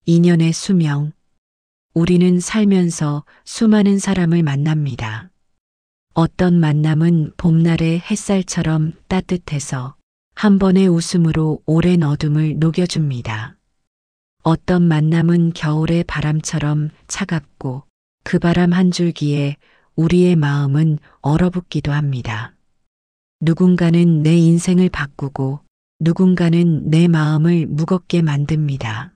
인연의 수명. 우리는 살면서 수많은 사람을 만납니다. 어떤 만남은 봄날의 햇살처럼 따뜻해서 한 번의 웃음으로 오랜 어둠을 녹여줍니다. 어떤 만남은 겨울의 바람처럼 차갑고 그 바람 한 줄기에 우리의 마음은 얼어붙기도 합니다. 누군가는 내 인생을 바꾸고 누군가는 내 마음을 무겁게 만듭니다.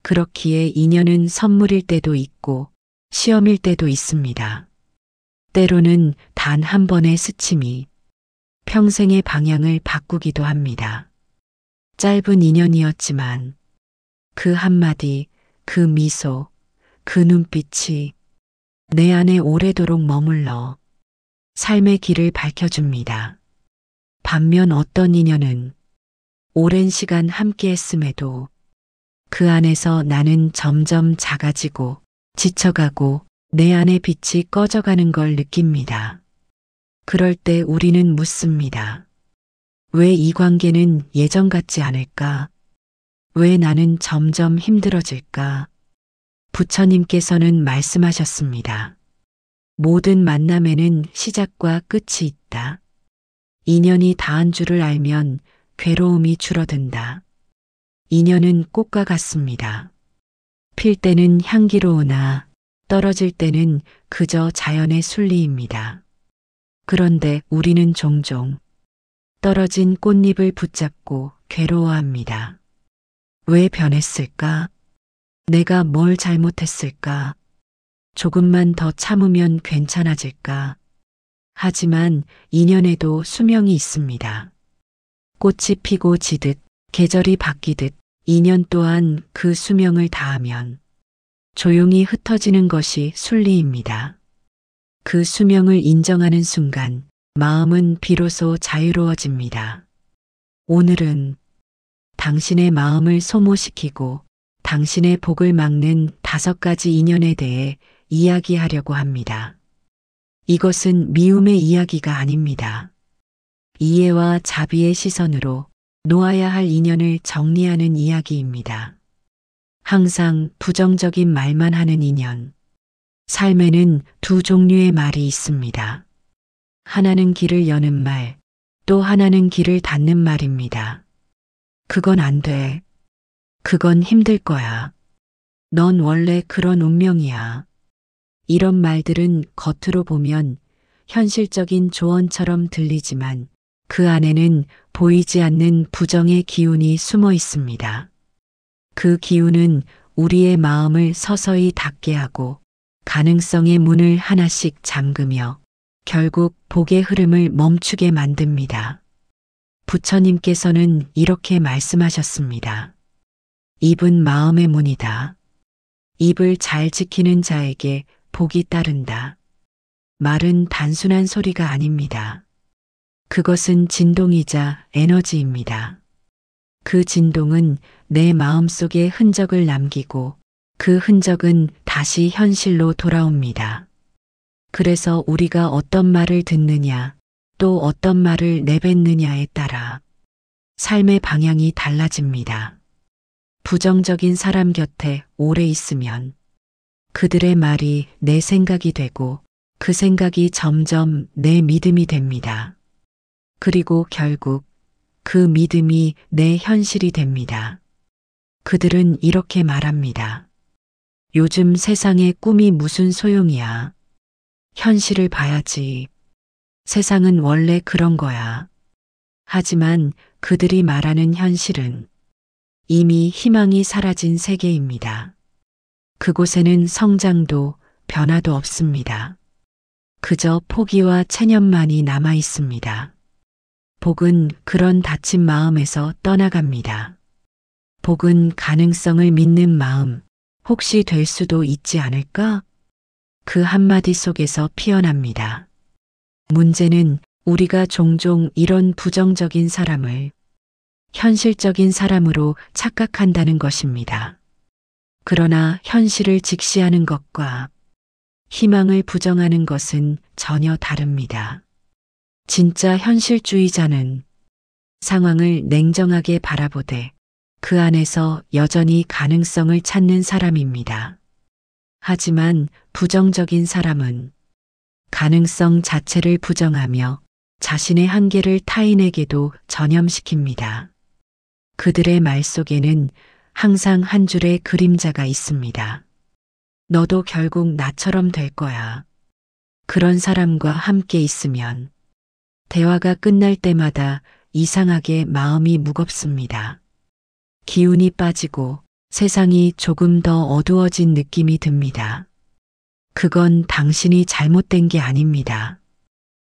그렇기에 인연은 선물일 때도 있고 시험일 때도 있습니다. 때로는 단 한 번의 스침이 평생의 방향을 바꾸기도 합니다. 짧은 인연이었지만 그 한마디, 그 미소, 그 눈빛이 내 안에 오래도록 머물러 삶의 길을 밝혀줍니다. 반면 어떤 인연은 오랜 시간 함께 했음에도 그 안에서 나는 점점 작아지고 지쳐가고 내 안의 빛이 꺼져가는 걸 느낍니다. 그럴 때 우리는 묻습니다. 왜 이 관계는 예전 같지 않을까? 왜 나는 점점 힘들어질까? 부처님께서는 말씀하셨습니다. 모든 만남에는 시작과 끝이 있다. 인연이 다한 줄을 알면 괴로움이 줄어든다. 인연은 꽃과 같습니다. 필 때는 향기로우나 떨어질 때는 그저 자연의 순리입니다. 그런데 우리는 종종 떨어진 꽃잎을 붙잡고 괴로워합니다. 왜 변했을까? 내가 뭘 잘못했을까? 조금만 더 참으면 괜찮아질까? 하지만 인연에도 수명이 있습니다. 꽃이 피고 지듯 계절이 바뀌듯 인연 또한 그 수명을 다하면 조용히 흩어지는 것이 순리입니다. 그 수명을 인정하는 순간 마음은 비로소 자유로워집니다. 오늘은 당신의 마음을 소모시키고 당신의 복을 막는 5가지 인연에 대해 이야기하려고 합니다. 이것은 미움의 이야기가 아닙니다. 이해와 자비의 시선으로 놓아야 할 인연을 정리하는 이야기입니다. 항상 부정적인 말만 하는 인연. 삶에는 2 종류의 말이 있습니다. 하나는 길을 여는 말, 또 하나는 길을 닫는 말입니다. 그건 안 돼. 그건 힘들 거야. 넌 원래 그런 운명이야. 이런 말들은 겉으로 보면 현실적인 조언처럼 들리지만 그 안에는 보이지 않는 부정의 기운이 숨어 있습니다. 그 기운은 우리의 마음을 서서히 닫게 하고 가능성의 문을 하나씩 잠그며 결국 복의 흐름을 멈추게 만듭니다. 부처님께서는 이렇게 말씀하셨습니다. 입은 마음의 문이다. 입을 잘 지키는 자에게 복이 따른다. 말은 단순한 소리가 아닙니다. 그것은 진동이자 에너지입니다. 그 진동은 내 마음속에 흔적을 남기고 그 흔적은 다시 현실로 돌아옵니다. 그래서 우리가 어떤 말을 듣느냐, 또 어떤 말을 내뱉느냐에 따라 삶의 방향이 달라집니다. 부정적인 사람 곁에 오래 있으면 그들의 말이 내 생각이 되고 그 생각이 점점 내 믿음이 됩니다. 그리고 결국 그 믿음이 내 현실이 됩니다. 그들은 이렇게 말합니다. 요즘 세상에 꿈이 무슨 소용이야. 현실을 봐야지. 세상은 원래 그런 거야. 하지만 그들이 말하는 현실은 이미 희망이 사라진 세계입니다. 그곳에는 성장도 변화도 없습니다. 그저 포기와 체념만이 남아 있습니다. 복은 그런 닫힌 마음에서 떠나갑니다. 복은 가능성을 믿는 마음, 혹시 될 수도 있지 않을까? 그 한마디 속에서 피어납니다. 문제는 우리가 종종 이런 부정적인 사람을 현실적인 사람으로 착각한다는 것입니다. 그러나 현실을 직시하는 것과 희망을 부정하는 것은 전혀 다릅니다. 진짜 현실주의자는 상황을 냉정하게 바라보되 그 안에서 여전히 가능성을 찾는 사람입니다. 하지만 부정적인 사람은 가능성 자체를 부정하며 자신의 한계를 타인에게도 전염시킵니다. 그들의 말 속에는 항상 한 줄의 그림자가 있습니다. 너도 결국 나처럼 될 거야. 그런 사람과 함께 있으면 대화가 끝날 때마다 이상하게 마음이 무겁습니다. 기운이 빠지고 세상이 조금 더 어두워진 느낌이 듭니다. 그건 당신이 잘못된 게 아닙니다.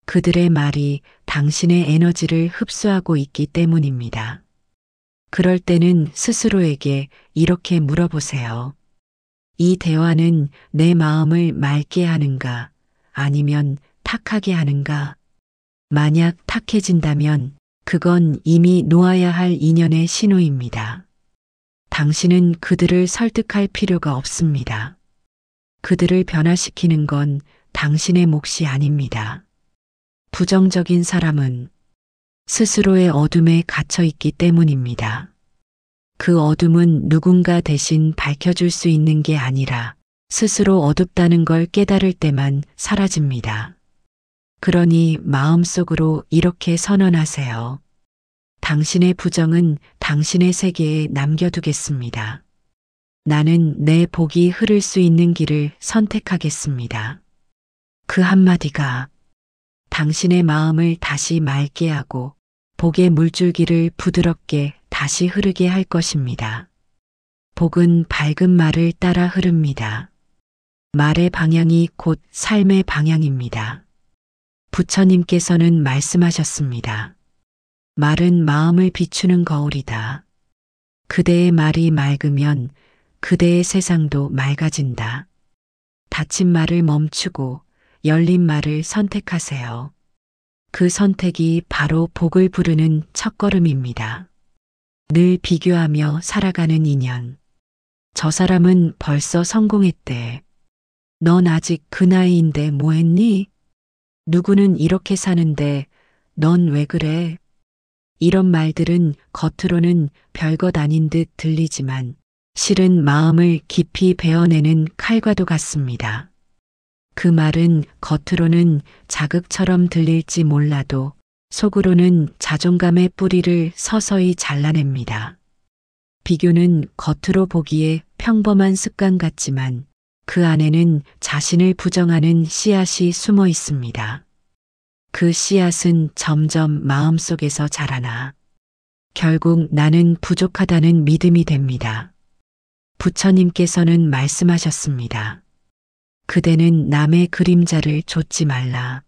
그들의 말이 당신의 에너지를 흡수하고 있기 때문입니다. 그럴 때는 스스로에게 이렇게 물어보세요. 이 대화는 내 마음을 맑게 하는가, 아니면 탁하게 하는가? 만약 탁해진다면 그건 이미 놓아야 할 인연의 신호입니다. 당신은 그들을 설득할 필요가 없습니다. 그들을 변화시키는 건 당신의 몫이 아닙니다. 부정적인 사람은 스스로의 어둠에 갇혀 있기 때문입니다. 그 어둠은 누군가 대신 밝혀줄 수 있는 게 아니라 스스로 어둡다는 걸 깨달을 때만 사라집니다. 그러니 마음속으로 이렇게 선언하세요. 당신의 부정은 당신의 세계에 남겨두겠습니다. 나는 내 복이 흐를 수 있는 길을 선택하겠습니다. 그 한마디가 당신의 마음을 다시 맑게 하고 복의 물줄기를 부드럽게 다시 흐르게 할 것입니다. 복은 밝은 말을 따라 흐릅니다. 말의 방향이 곧 삶의 방향입니다. 부처님께서는 말씀하셨습니다. 말은 마음을 비추는 거울이다. 그대의 말이 맑으면 그대의 세상도 맑아진다. 닫힌 말을 멈추고 열린 말을 선택하세요. 그 선택이 바로 복을 부르는 첫걸음입니다. 늘 비교하며 살아가는 인연. 저 사람은 벌써 성공했대. 넌 아직 그 나이인데 뭐 했니? 누구는 이렇게 사는데 넌 왜 그래? 이런 말들은 겉으로는 별것 아닌 듯 들리지만 실은 마음을 깊이 베어내는 칼과도 같습니다. 그 말은 겉으로는 자극처럼 들릴지 몰라도 속으로는 자존감의 뿌리를 서서히 잘라냅니다. 비교는 겉으로 보기에 평범한 습관 같지만 그 안에는 자신을 부정하는 씨앗이 숨어 있습니다. 그 씨앗은 점점 마음속에서 자라나 결국 나는 부족하다는 믿음이 됩니다. 부처님께서는 말씀하셨습니다. 그대는 남의 그림자를 좇지 말라.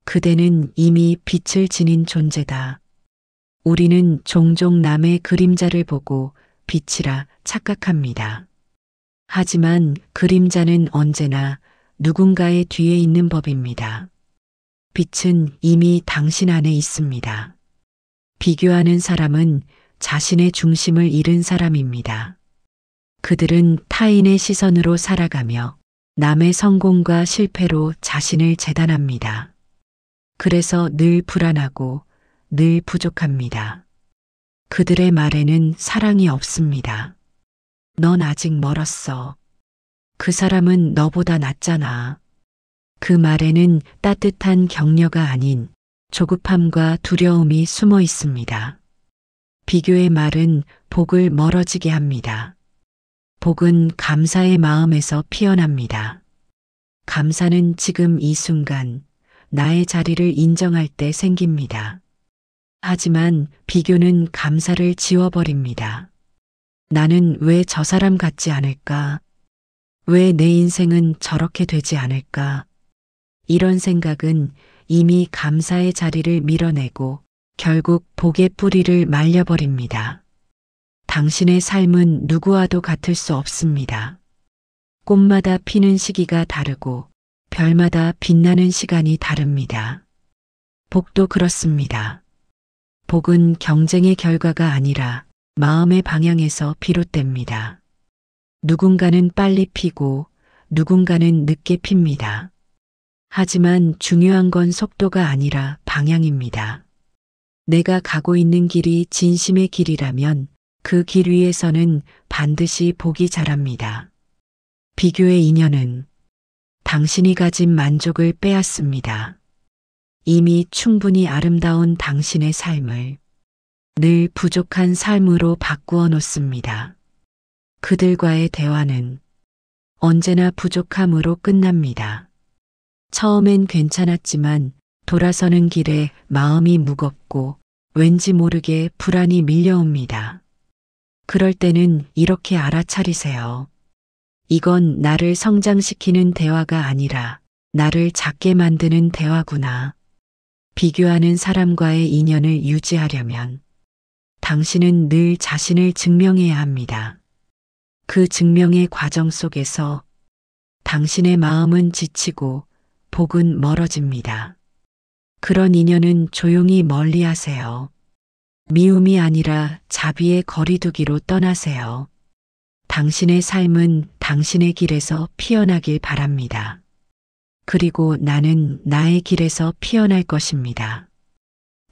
그대는 이미 빛을 지닌 존재다. 우리는 종종 남의 그림자를 보고 빛이라 착각합니다. 하지만 그림자는 언제나 누군가의 뒤에 있는 법입니다. 빛은 이미 당신 안에 있습니다. 비교하는 사람은 자신의 중심을 잃은 사람입니다. 그들은 타인의 시선으로 살아가며 남의 성공과 실패로 자신을 재단합니다. 그래서 늘 불안하고 늘 부족합니다. 그들의 말에는 사랑이 없습니다. 넌 아직 멀었어. 그 사람은 너보다 낫잖아. 그 말에는 따뜻한 격려가 아닌 조급함과 두려움이 숨어 있습니다. 비교의 말은 복을 멀어지게 합니다. 복은 감사의 마음에서 피어납니다. 감사는 지금 이 순간 나의 자리를 인정할 때 생깁니다. 하지만 비교는 감사를 지워버립니다. 나는 왜 저 사람 같지 않을까? 왜 내 인생은 저렇게 되지 않을까? 이런 생각은 이미 감사의 자리를 밀어내고 결국 복의 뿌리를 말려버립니다. 당신의 삶은 누구와도 같을 수 없습니다. 꽃마다 피는 시기가 다르고 별마다 빛나는 시간이 다릅니다. 복도 그렇습니다. 복은 경쟁의 결과가 아니라 마음의 방향에서 비롯됩니다. 누군가는 빨리 피고 누군가는 늦게 핍니다. 하지만 중요한 건 속도가 아니라 방향입니다. 내가 가고 있는 길이 진심의 길이라면 그 길 위에서는 반드시 복이 자랍니다. 비교의 인연은 당신이 가진 만족을 빼앗습니다. 이미 충분히 아름다운 당신의 삶을 늘 부족한 삶으로 바꾸어 놓습니다. 그들과의 대화는 언제나 부족함으로 끝납니다. 처음엔 괜찮았지만 돌아서는 길에 마음이 무겁고 왠지 모르게 불안이 밀려옵니다. 그럴 때는 이렇게 알아차리세요. 이건 나를 성장시키는 대화가 아니라 나를 작게 만드는 대화구나. 비교하는 사람과의 인연을 유지하려면 당신은 늘 자신을 증명해야 합니다. 그 증명의 과정 속에서 당신의 마음은 지치고 복은 멀어집니다. 그런 인연은 조용히 멀리 하세요. 미움이 아니라 자비의 거리두기로 떠나세요. 당신의 삶은 당신의 길에서 피어나길 바랍니다. 그리고 나는 나의 길에서 피어날 것입니다.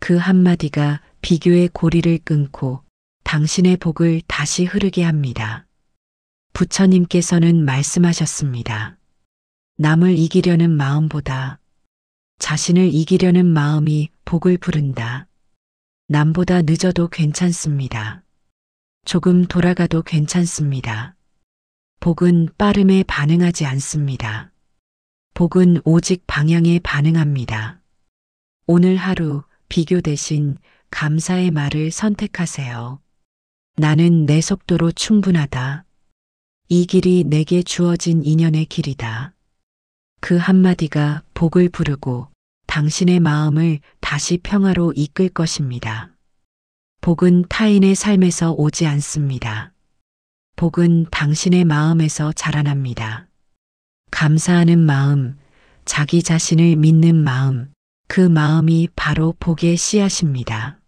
그 한마디가 비교의 고리를 끊고 당신의 복을 다시 흐르게 합니다. 부처님께서는 말씀하셨습니다. 남을 이기려는 마음보다 자신을 이기려는 마음이 복을 부른다. 남보다 늦어도 괜찮습니다. 조금 돌아가도 괜찮습니다. 복은 빠름에 반응하지 않습니다. 복은 오직 방향에 반응합니다. 오늘 하루 비교 대신 감사의 말을 선택하세요. 나는 내 속도로 충분하다. 이 길이 내게 주어진 인연의 길이다. 그 한마디가 복을 부르고 당신의 마음을 다시 평화로 이끌 것입니다. 복은 타인의 삶에서 오지 않습니다. 복은 당신의 마음에서 자라납니다. 감사하는 마음, 자기 자신을 믿는 마음, 그 마음이 바로 복의 씨앗입니다.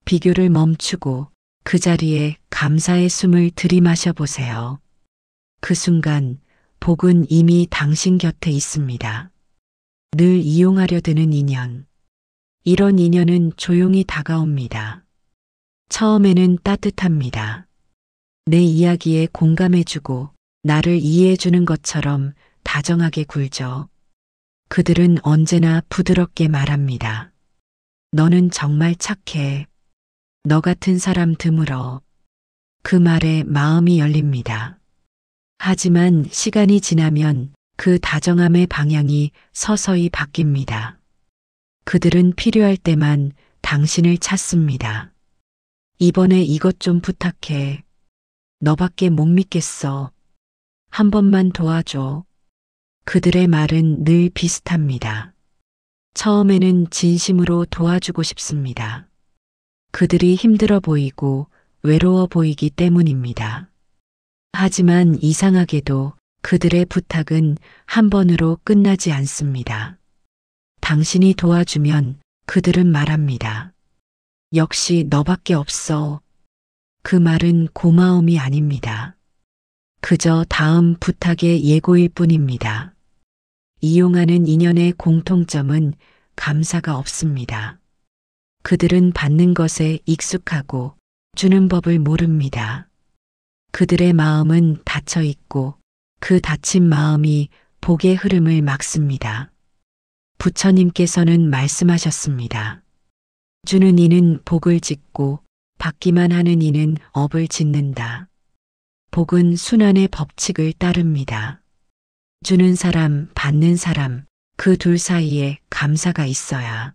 비교를 멈추고 그 자리에 감사의 숨을 들이마셔 보세요. 그 순간 복은 이미 당신 곁에 있습니다. 늘 이용하려 드는 인연. 이런 인연은 조용히 다가옵니다. 처음에는 따뜻합니다. 내 이야기에 공감해주고 나를 이해해주는 것처럼 다정하게 굴죠. 그들은 언제나 부드럽게 말합니다. 너는 정말 착해. 너 같은 사람 드물어. 그 말에 마음이 열립니다. 하지만 시간이 지나면 그 다정함의 방향이 서서히 바뀝니다. 그들은 필요할 때만 당신을 찾습니다. 이번에 이것 좀 부탁해. 너밖에 못 믿겠어. 한 번만 도와줘. 그들의 말은 늘 비슷합니다. 처음에는 진심으로 도와주고 싶습니다. 그들이 힘들어 보이고 외로워 보이기 때문입니다. 하지만 이상하게도 그들의 부탁은 한 번으로 끝나지 않습니다. 당신이 도와주면 그들은 말합니다. 역시 너밖에 없어. 그 말은 고마움이 아닙니다. 그저 다음 부탁의 예고일 뿐입니다. 이용하는 인연의 공통점은 감사가 없습니다. 그들은 받는 것에 익숙하고 주는 법을 모릅니다. 그들의 마음은 닫혀 있고 그 닫힌 마음이 복의 흐름을 막습니다. 부처님께서는 말씀하셨습니다. 주는 이는 복을 짓고 받기만 하는 이는 업을 짓는다. 복은 순환의 법칙을 따릅니다. 주는 사람, 받는 사람, 그 둘 사이에 감사가 있어야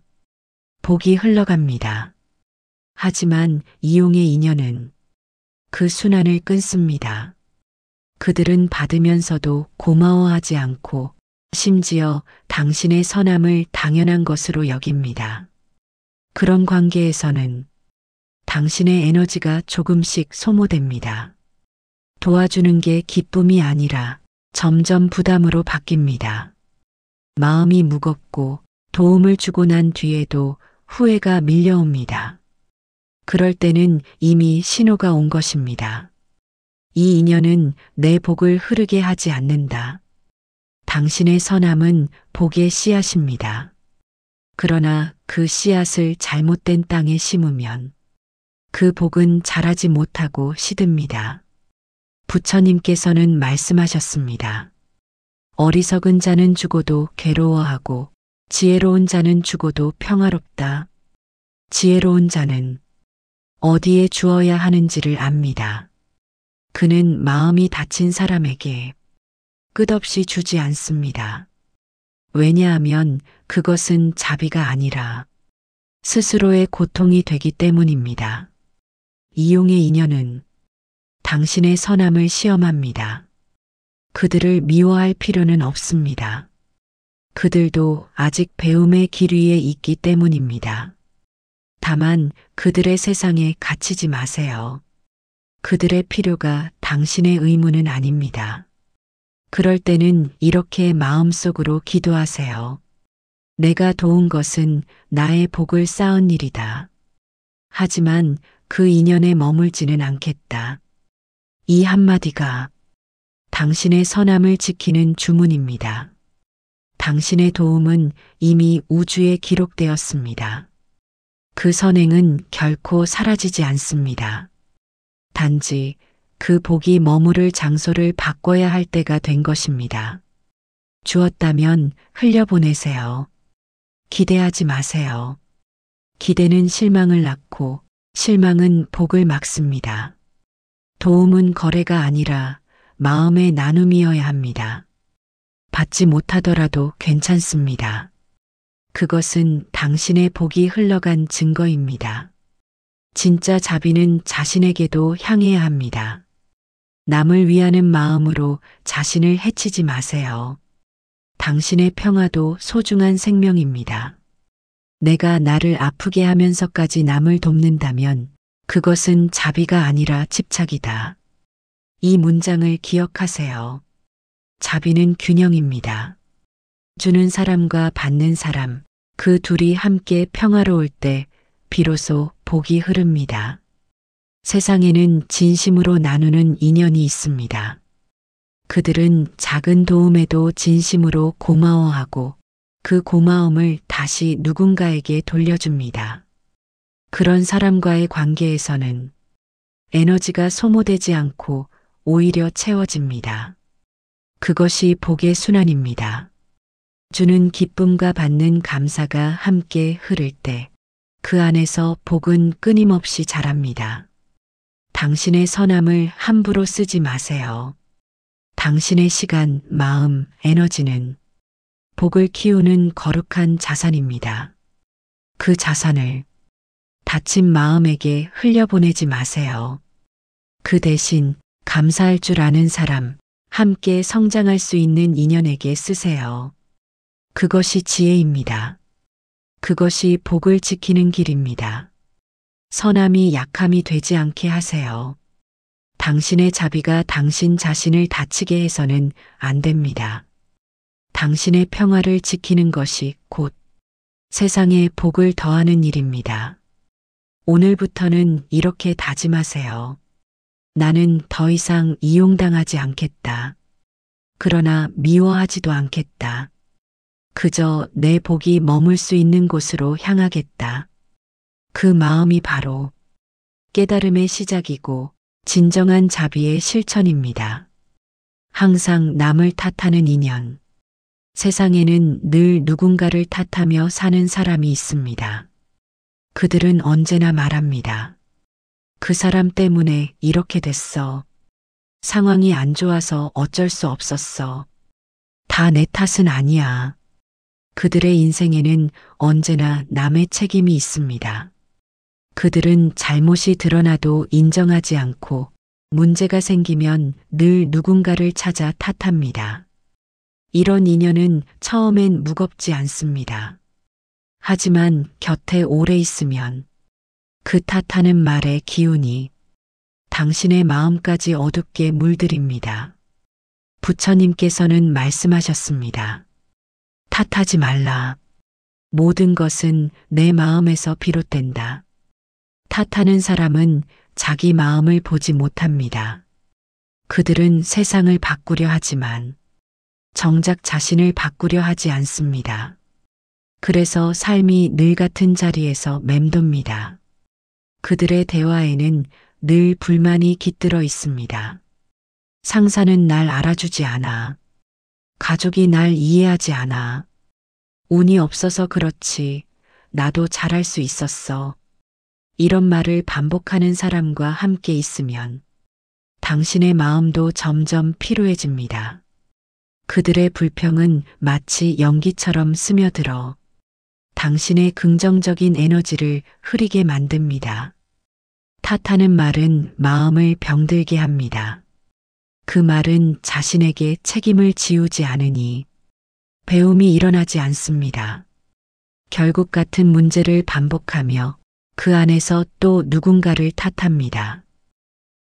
복이 흘러갑니다. 하지만 이용의 인연은 그 순환을 끊습니다. 그들은 받으면서도 고마워하지 않고 심지어 당신의 선함을 당연한 것으로 여깁니다. 그런 관계에서는 당신의 에너지가 조금씩 소모됩니다. 도와주는 게 기쁨이 아니라 점점 부담으로 바뀝니다. 마음이 무겁고 도움을 주고 난 뒤에도 후회가 밀려옵니다. 그럴 때는 이미 신호가 온 것입니다. 이 인연은 내 복을 흐르게 하지 않는다. 당신의 선함은 복의 씨앗입니다. 그러나 그 씨앗을 잘못된 땅에 심으면 그 복은 자라지 못하고 시듭니다. 부처님께서는 말씀하셨습니다. 어리석은 자는 죽어도 괴로워하고 지혜로운 자는 죽어도 평화롭다. 지혜로운 자는 어디에 주어야 하는지를 압니다. 그는 마음이 다친 사람에게 끝없이 주지 않습니다. 왜냐하면 그것은 자비가 아니라 스스로의 고통이 되기 때문입니다. 이용의 인연은 당신의 선함을 시험합니다. 그들을 미워할 필요는 없습니다. 그들도 아직 배움의 길 위에 있기 때문입니다. 다만 그들의 세상에 갇히지 마세요. 그들의 필요가 당신의 의무는 아닙니다. 그럴 때는 이렇게 마음속으로 기도하세요. 내가 도운 것은 나의 복을 쌓은 일이다. 하지만 그 인연에 머물지는 않겠다. 이 한마디가 당신의 선함을 지키는 주문입니다. 당신의 도움은 이미 우주에 기록되었습니다. 그 선행은 결코 사라지지 않습니다. 단지 그 복이 머무를 장소를 바꿔야 할 때가 된 것입니다. 주었다면 흘려보내세요. 기대하지 마세요. 기대는 실망을 낳고 실망은 복을 막습니다. 도움은 거래가 아니라 마음의 나눔이어야 합니다. 받지 못하더라도 괜찮습니다. 그것은 당신의 복이 흘러간 증거입니다. 진짜 자비는 자신에게도 향해야 합니다. 남을 위하는 마음으로 자신을 해치지 마세요. 당신의 평화도 소중한 생명입니다. 내가 나를 아프게 하면서까지 남을 돕는다면 그것은 자비가 아니라 집착이다. 이 문장을 기억하세요. 자비는 균형입니다. 주는 사람과 받는 사람, 그 둘이 함께 평화로울 때 비로소 복이 흐릅니다. 세상에는 진심으로 나누는 인연이 있습니다. 그들은 작은 도움에도 진심으로 고마워하고 그 고마움을 다시 누군가에게 돌려줍니다. 그런 사람과의 관계에서는 에너지가 소모되지 않고 오히려 채워집니다. 그것이 복의 순환입니다. 주는 기쁨과 받는 감사가 함께 흐를 때 그 안에서 복은 끊임없이 자랍니다. 당신의 선함을 함부로 쓰지 마세요. 당신의 시간, 마음, 에너지는 복을 키우는 거룩한 자산입니다. 그 자산을 다친 마음에게 흘려보내지 마세요. 그 대신 감사할 줄 아는 사람, 함께 성장할 수 있는 인연에게 쓰세요. 그것이 지혜입니다. 그것이 복을 지키는 길입니다. 선함이 약함이 되지 않게 하세요. 당신의 자비가 당신 자신을 다치게 해서는 안 됩니다. 당신의 평화를 지키는 것이 곧 세상에 복을 더하는 일입니다. 오늘부터는 이렇게 다짐하세요. 나는 더 이상 이용당하지 않겠다. 그러나 미워하지도 않겠다. 그저 내 복이 머물 수 있는 곳으로 향하겠다. 그 마음이 바로 깨달음의 시작이고 진정한 자비의 실천입니다. 항상 남을 탓하는 인연. 세상에는 늘 누군가를 탓하며 사는 사람이 있습니다. 그들은 언제나 말합니다. 그 사람 때문에 이렇게 됐어. 상황이 안 좋아서 어쩔 수 없었어. 다 내 탓은 아니야. 그들의 인생에는 언제나 남의 책임이 있습니다. 그들은 잘못이 드러나도 인정하지 않고 문제가 생기면 늘 누군가를 찾아 탓합니다. 이런 인연은 처음엔 무겁지 않습니다. 하지만 곁에 오래 있으면 그 탓하는 말의 기운이 당신의 마음까지 어둡게 물들입니다. 부처님께서는 말씀하셨습니다. 탓하지 말라. 모든 것은 내 마음에서 비롯된다. 탓하는 사람은 자기 마음을 보지 못합니다. 그들은 세상을 바꾸려 하지만 정작 자신을 바꾸려 하지 않습니다. 그래서 삶이 늘 같은 자리에서 맴돕니다. 그들의 대화에는 늘 불만이 깃들어 있습니다. 상사는 날 알아주지 않아. 가족이 날 이해하지 않아. 운이 없어서 그렇지. 나도 잘할 수 있었어. 이런 말을 반복하는 사람과 함께 있으면 당신의 마음도 점점 피로해집니다. 그들의 불평은 마치 연기처럼 스며들어 당신의 긍정적인 에너지를 흐리게 만듭니다. 탓하는 말은 마음을 병들게 합니다. 그 말은 자신에게 책임을 지우지 않으니 배움이 일어나지 않습니다. 결국 같은 문제를 반복하며 그 안에서 또 누군가를 탓합니다.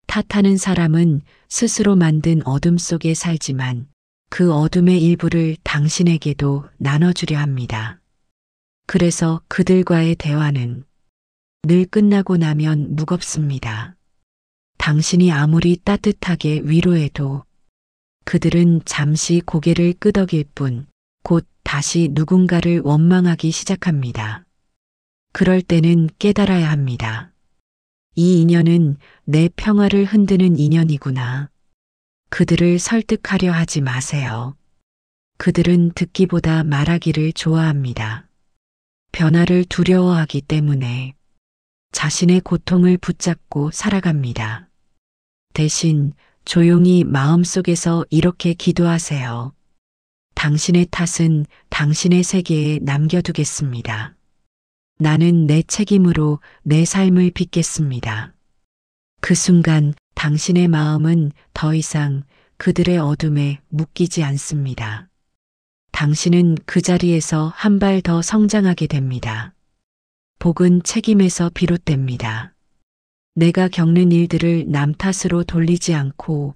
탓하는 사람은 스스로 만든 어둠 속에 살지만 그 어둠의 일부를 당신에게도 나눠주려 합니다. 그래서 그들과의 대화는 늘 끝나고 나면 무겁습니다. 당신이 아무리 따뜻하게 위로해도 그들은 잠시 고개를 끄덕일 뿐 곧 다시 누군가를 원망하기 시작합니다. 그럴 때는 깨달아야 합니다. 이 인연은 내 평화를 흔드는 인연이구나. 그들을 설득하려 하지 마세요. 그들은 듣기보다 말하기를 좋아합니다. 변화를 두려워하기 때문에 자신의 고통을 붙잡고 살아갑니다. 대신 조용히 마음속에서 이렇게 기도하세요. 당신의 탓은 당신의 세계에 남겨두겠습니다. 나는 내 책임으로 내 삶을 빚겠습니다. 그 순간 당신의 마음은 더 이상 그들의 어둠에 묶이지 않습니다. 당신은 그 자리에서 한 발 더 성장하게 됩니다. 복은 책임에서 비롯됩니다. 내가 겪는 일들을 남 탓으로 돌리지 않고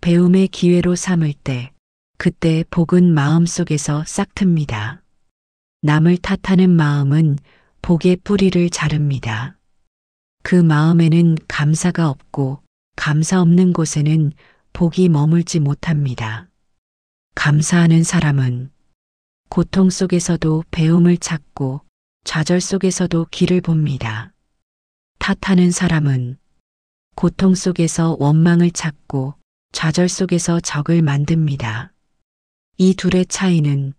배움의 기회로 삼을 때 그때 복은 마음속에서 싹틉니다. 남을 탓하는 마음은 복의 뿌리를 자릅니다. 그 마음에는 감사가 없고 감사 없는 곳에는 복이 머물지 못합니다. 감사하는 사람은 고통 속에서도 배움을 찾고 좌절 속에서도 길을 봅니다. 탓하는 사람은 고통 속에서 원망을 찾고 좌절 속에서 적을 만듭니다. 이 둘의 차이는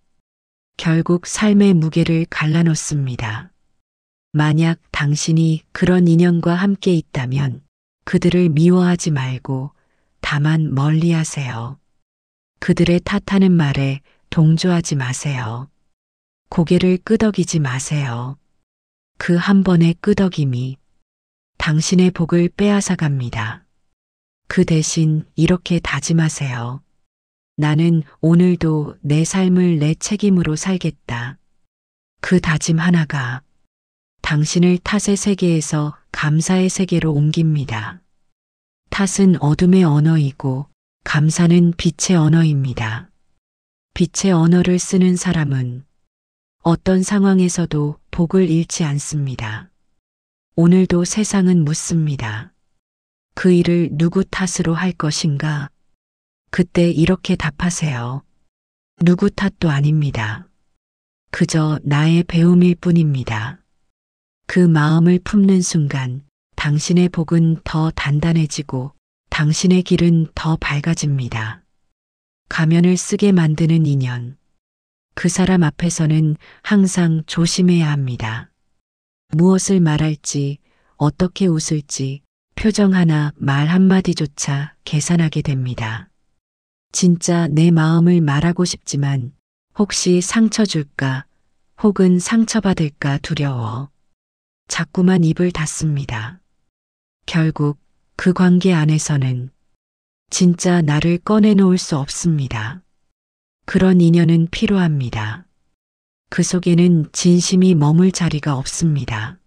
결국 삶의 무게를 갈라놓습니다. 만약 당신이 그런 인연과 함께 있다면 그들을 미워하지 말고 다만 멀리하세요. 그들의 탓하는 말에 동조하지 마세요. 고개를 끄덕이지 마세요. 그 한 번의 끄덕임이 당신의 복을 빼앗아 갑니다. 그 대신 이렇게 다짐하세요. 나는 오늘도 내 삶을 내 책임으로 살겠다. 그 다짐 하나가 당신을 탓의 세계에서 감사의 세계로 옮깁니다. 탓은 어둠의 언어이고 감사는 빛의 언어입니다. 빛의 언어를 쓰는 사람은 어떤 상황에서도 복을 잃지 않습니다. 오늘도 세상은 묻습니다. 그 일을 누구 탓으로 할 것인가? 그때 이렇게 답하세요. 누구 탓도 아닙니다. 그저 나의 배움일 뿐입니다. 그 마음을 품는 순간 당신의 복은 더 단단해지고 당신의 길은 더 밝아집니다. 가면을 쓰게 만드는 인연. 그 사람 앞에서는 항상 조심해야 합니다. 무엇을 말할지, 어떻게 웃을지, 표정 하나, 말 한마디조차 계산하게 됩니다. 진짜 내 마음을 말하고 싶지만 혹시 상처 줄까 혹은 상처받을까 두려워. 자꾸만 입을 닫습니다. 결국 그 관계 안에서는 진짜 나를 꺼내놓을 수 없습니다. 그런 인연은 필요합니다. 그 속에는 진심이 머물 자리가 없습니다.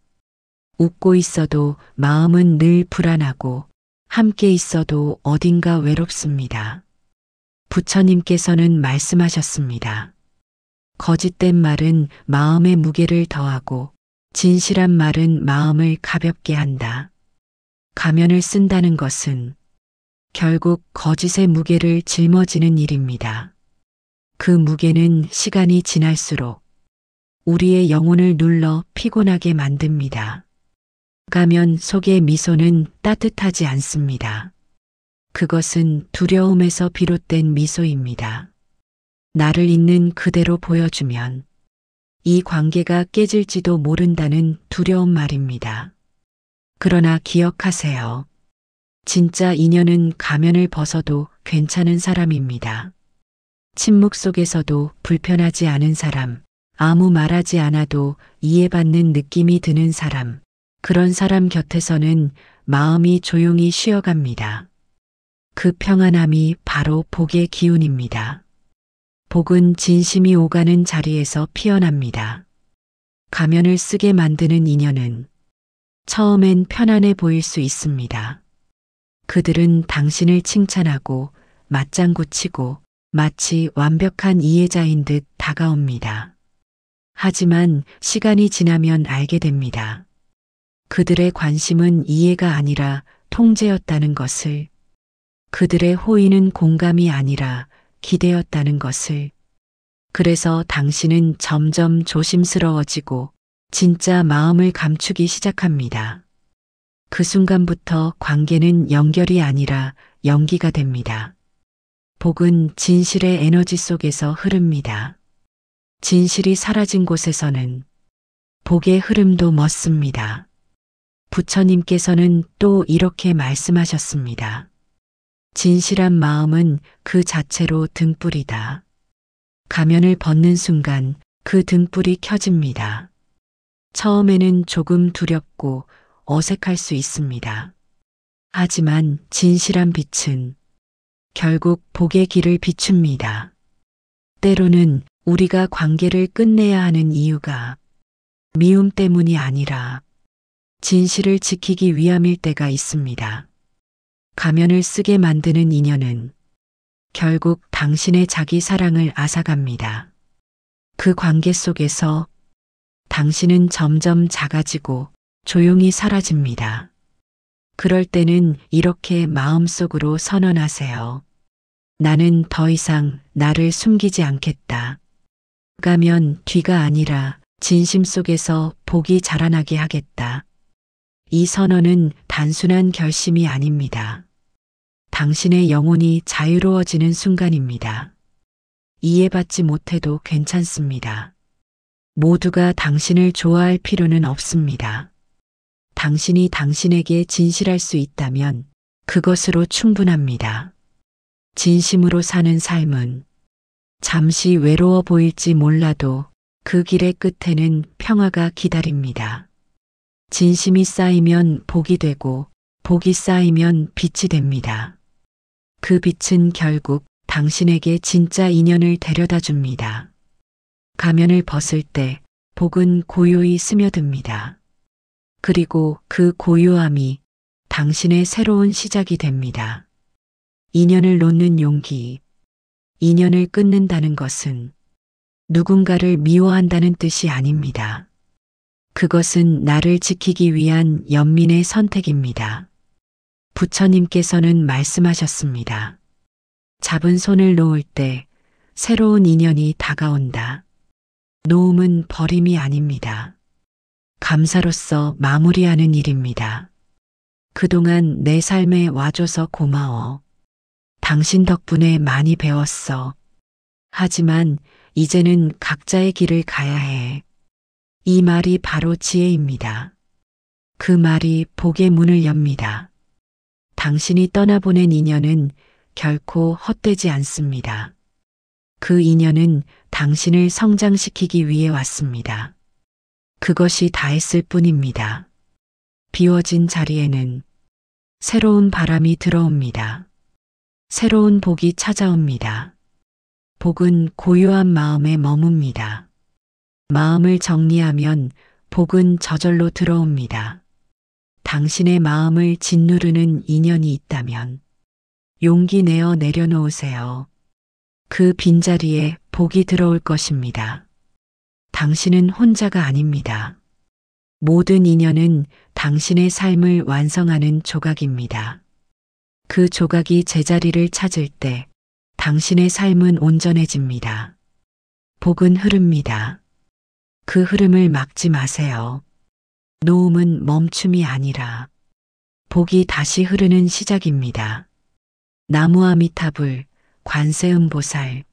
웃고 있어도 마음은 늘 불안하고 함께 있어도 어딘가 외롭습니다. 부처님께서는 말씀하셨습니다. 거짓된 말은 마음의 무게를 더하고 진실한 말은 마음을 가볍게 한다. 가면을 쓴다는 것은 결국 거짓의 무게를 짊어지는 일입니다. 그 무게는 시간이 지날수록 우리의 영혼을 눌러 피곤하게 만듭니다. 가면 속의 미소는 따뜻하지 않습니다. 그것은 두려움에서 비롯된 미소입니다. 나를 있는 그대로 보여주면 이 관계가 깨질지도 모른다는 두려운 말입니다. 그러나 기억하세요. 진짜 인연은 가면을 벗어도 괜찮은 사람입니다. 침묵 속에서도 불편하지 않은 사람, 아무 말하지 않아도 이해받는 느낌이 드는 사람, 그런 사람 곁에서는 마음이 조용히 쉬어갑니다. 그 평안함이 바로 복의 기운입니다. 복은 진심이 오가는 자리에서 피어납니다. 가면을 쓰게 만드는 인연은 처음엔 편안해 보일 수 있습니다. 그들은 당신을 칭찬하고 맞장구 치고 마치 완벽한 이해자인 듯 다가옵니다. 하지만 시간이 지나면 알게 됩니다. 그들의 관심은 이해가 아니라 통제였다는 것을, 그들의 호의는 공감이 아니라 기대였다는 것을. 그래서 당신은 점점 조심스러워지고 진짜 마음을 감추기 시작합니다. 그 순간부터 관계는 연결이 아니라 연기가 됩니다. 복은 진실의 에너지 속에서 흐릅니다. 진실이 사라진 곳에서는 복의 흐름도 멎습니다. 부처님께서는 또 이렇게 말씀하셨습니다. 진실한 마음은 그 자체로 등불이다. 가면을 벗는 순간 그 등불이 켜집니다. 처음에는 조금 두렵고 어색할 수 있습니다. 하지만 진실한 빛은 결국 복의 길을 비춥니다. 때로는 우리가 관계를 끝내야 하는 이유가 미움 때문이 아니라 진실을 지키기 위함일 때가 있습니다. 가면을 쓰게 만드는 인연은 결국 당신의 자기 사랑을 앗아갑니다. 그 관계 속에서 당신은 점점 작아지고 조용히 사라집니다. 그럴 때는 이렇게 마음속으로 선언하세요. 나는 더 이상 나를 숨기지 않겠다. 가면 뒤가 아니라 진심 속에서 복이 자라나게 하겠다. 이 선언은 단순한 결심이 아닙니다. 당신의 영혼이 자유로워지는 순간입니다. 이해받지 못해도 괜찮습니다. 모두가 당신을 좋아할 필요는 없습니다. 당신이 당신에게 진실할 수 있다면 그것으로 충분합니다. 진심으로 사는 삶은 잠시 외로워 보일지 몰라도 그 길의 끝에는 평화가 기다립니다. 진심이 쌓이면 복이 되고 복이 쌓이면 빛이 됩니다. 그 빛은 결국 당신에게 진짜 인연을 데려다 줍니다. 가면을 벗을 때 복은 고요히 스며듭니다. 그리고 그 고요함이 당신의 새로운 시작이 됩니다. 인연을 놓는 용기. 인연을 끊는다는 것은 누군가를 미워한다는 뜻이 아닙니다. 그것은 나를 지키기 위한 연민의 선택입니다. 부처님께서는 말씀하셨습니다. 잡은 손을 놓을 때 새로운 인연이 다가온다. 놓음은 버림이 아닙니다. 감사로서 마무리하는 일입니다. 그동안 내 삶에 와줘서 고마워. 당신 덕분에 많이 배웠어. 하지만 이제는 각자의 길을 가야 해. 이 말이 바로 지혜입니다. 그 말이 복의 문을 엽니다. 당신이 떠나보낸 인연은 결코 헛되지 않습니다. 그 인연은 당신을 성장시키기 위해 왔습니다. 그것이 다했을 뿐입니다. 비워진 자리에는 새로운 바람이 들어옵니다. 새로운 복이 찾아옵니다. 복은 고요한 마음에 머뭅니다. 마음을 정리하면 복은 저절로 들어옵니다. 당신의 마음을 짓누르는 인연이 있다면 용기 내어 내려놓으세요. 그 빈자리에 복이 들어올 것입니다. 당신은 혼자가 아닙니다. 모든 인연은 당신의 삶을 완성하는 조각입니다. 그 조각이 제자리를 찾을 때 당신의 삶은 온전해집니다. 복은 흐릅니다. 그 흐름을 막지 마세요. 노움은 멈춤이 아니라 복이 다시 흐르는 시작입니다. 나무아미타불, 관세음보살,